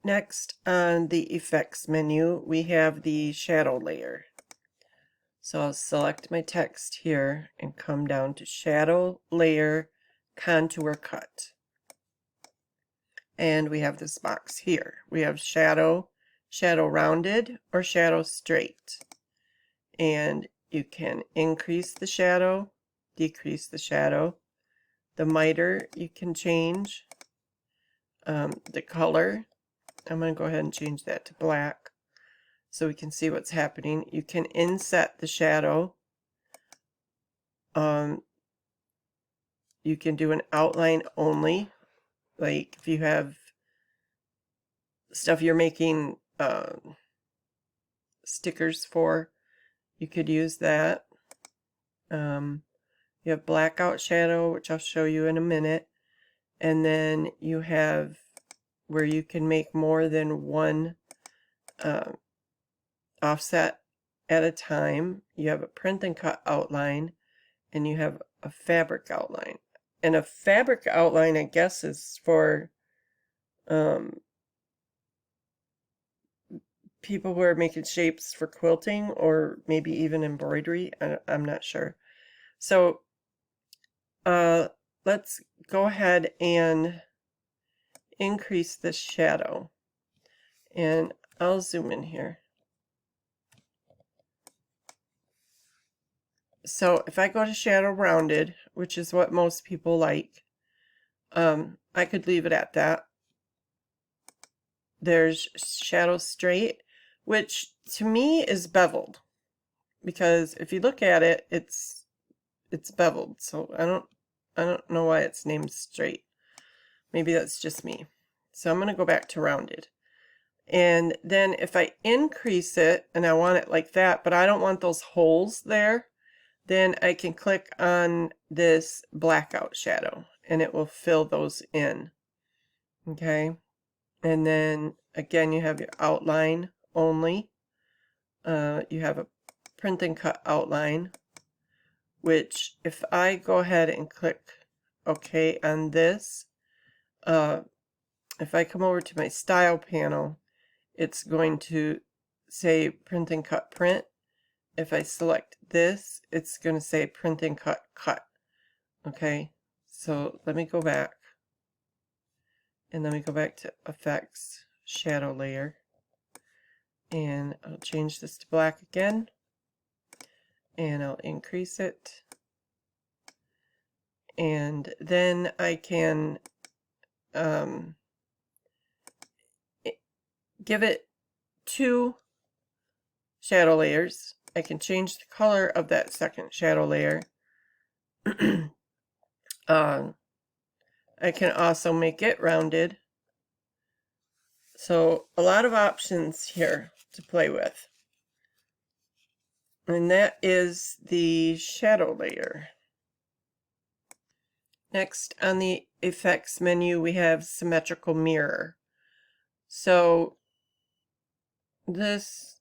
Next on the effects menu, we have the shadow layer. So I'll select my text here and come down to shadow layer contour cut. And we have this box here. We have shadow, shadow rounded, or shadow straight. And you can increase the shadow, decrease the shadow. The miter you can change. The color, I'm going to go ahead and change that to black so we can see what's happening. You can inset the shadow. You can do an outline only, like if you have stuff you're making stickers for, you could use that. You have blackout shadow, which I'll show you in a minute, and then you have where you can make more than one offset at a time. You have a print and cut outline, and you have a fabric outline. And a fabric outline, I guess, is for people who are making shapes for quilting or maybe even embroidery. I'm not sure. So let's go ahead and increase the shadow. And I'll zoom in here. So if I go to shadow rounded, which is what most people like, I could leave it at that. There's shadow straight, which to me is beveled, because if you look at it, it's beveled. So I don't know why it's named straight. Maybe that's just me. So I'm going to go back to rounded. And then if I increase it, and I want it like that, but I don't want those holes there, then I can click on this blackout shadow and it will fill those in. Okay. And then again, you have your outline only. You have a print and cut outline, which if I go ahead and click OK on this, if I come over to my style panel, it's going to say print and cut print. If I select this, it's going to say print and cut cut. Okay, so let me go back. And let me go back to effects, shadow layer. And I'll change this to black again. And I'll increase it. And then I can give it 2 shadow layers. I can change the color of that second shadow layer. I can also make it rounded. So a lot of options here to play with. And that is the shadow layer. Next on the effects menu, we have Symmetrical Mirror. So this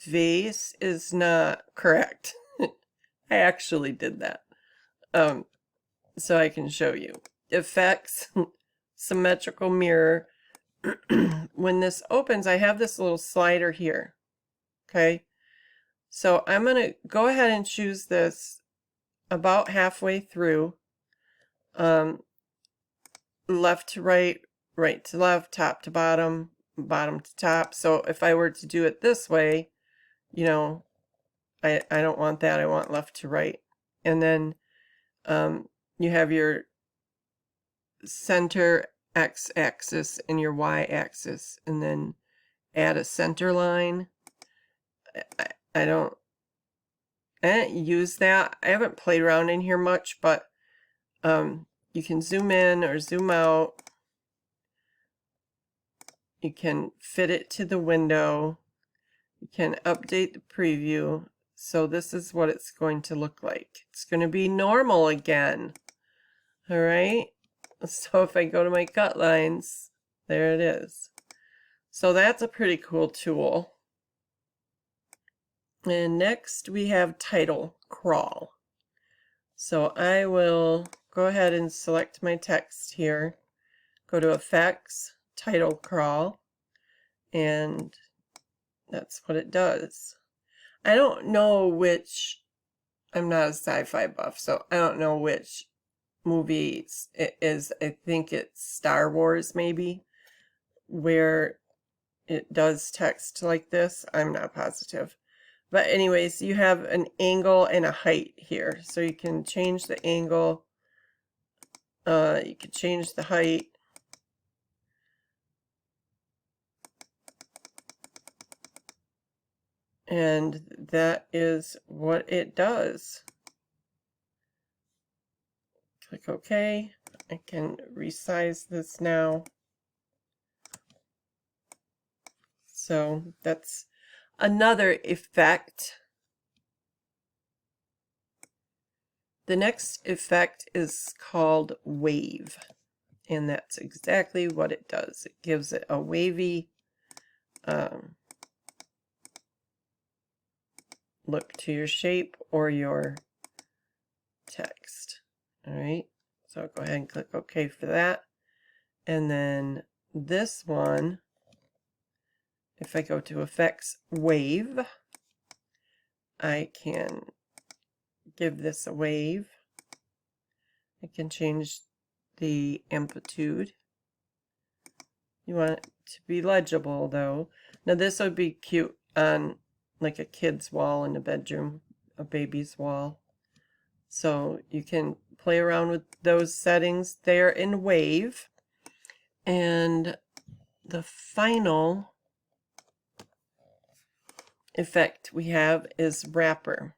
vase is not correct. I actually did that. So I can show you. Effects, Symmetrical Mirror. When this opens, I have this little slider here. Okay. So I'm going to go ahead and choose this about halfway through. Left to right, right to left, top to bottom, bottom to top. So if I were to do it this way, you know, I don't want that. I want left to right. And then you have your center x-axis and your y-axis, and then add a center line. I don't use that. I haven't played around in here much, but you can zoom in or zoom out. You can fit it to the window. You can update the preview. So this is what it's going to look like. It's going to be normal again. All right. So if I go to my cut lines, there it is. So that's a pretty cool tool. And next we have title crawl. So I will go ahead and select my text here. Go to effects, title crawl. and that's what it does. I don't know which, I'm not a sci-fi buff, so I don't know which movie it is. I think it's Star Wars maybe, where it does text like this. I'm not positive. But anyways, you have an angle and a height here. So you can change the angle. You can change the height. And that is what it does. Click OK. I can resize this now. So that's another effect. The next effect is called wave, and that's exactly what it does. It gives it a wavy look to your shape or your text. All right, so go ahead and click OK for that. And then this one, if I go to Effects Wave, I can give this a wave. I can change the amplitude. You want it to be legible though. Now this would be cute on like a kid's wall in a bedroom, a baby's wall. So you can play around with those settings there in Wave. And the final effect we have is Wrapper.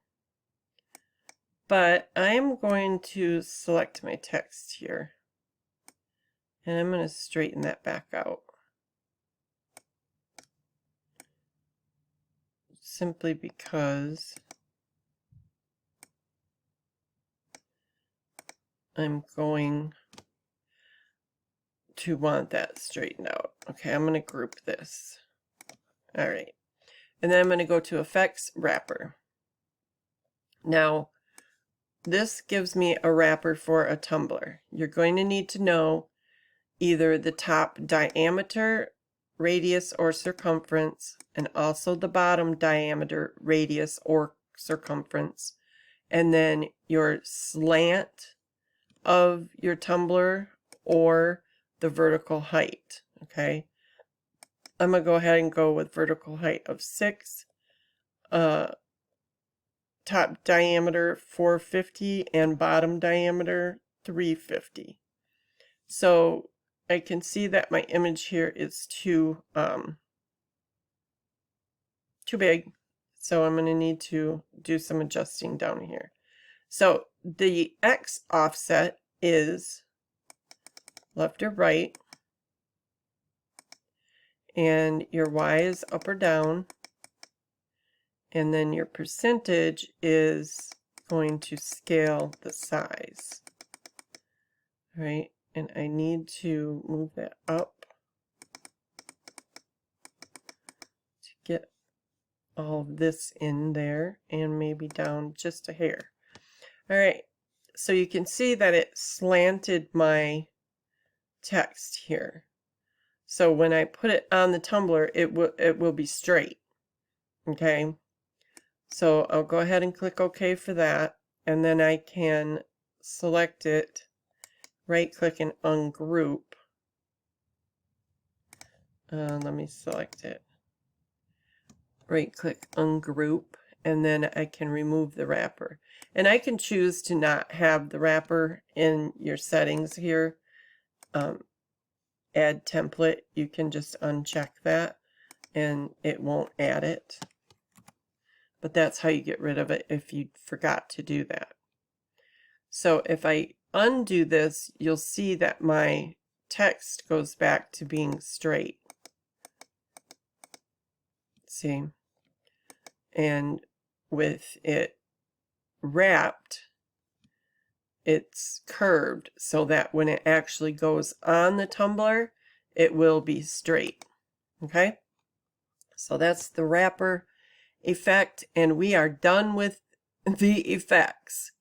But I'm going to select my text here, and I'm going to straighten that back out. Simply because I'm going to want that straightened out. Okay, I'm going to group this. All right. And then I'm going to go to Effects, Wrapper. Now, this gives me a wrapper for a tumbler. You're going to need to know either the top diameter, radius, or circumference, and also the bottom diameter, radius, or circumference, and then your slant of your tumbler or the vertical height. Okay, I'm going to go ahead and go with vertical height of 6, top diameter 450, and bottom diameter 350. So I can see that my image here is too big, so I'm going to need to do some adjusting down here. So the X offset is left or right, and your Y is up or down, and then your percentage is going to scale the size. All right, and I need to move that up to get all of this in there, and maybe down just a hair. All right, so you can see that it slanted my text here. So when I put it on the tumbler, it will be straight. Okay, so I'll go ahead and click OK for that, and then I can select it, right click and ungroup. Let me select it. Right click, ungroup, and then I can remove the wrapper. And I can choose to not have the wrapper in your settings here. Add template, you can just uncheck that and it won't add it. But that's how you get rid of it if you forgot to do that. So if I undo this, you'll see that my text goes back to being straight. See? And with it wrapped, it's curved so that when it actually goes on the tumbler, it will be straight. Okay? So that's the wrapper effect, and we are done with the effects.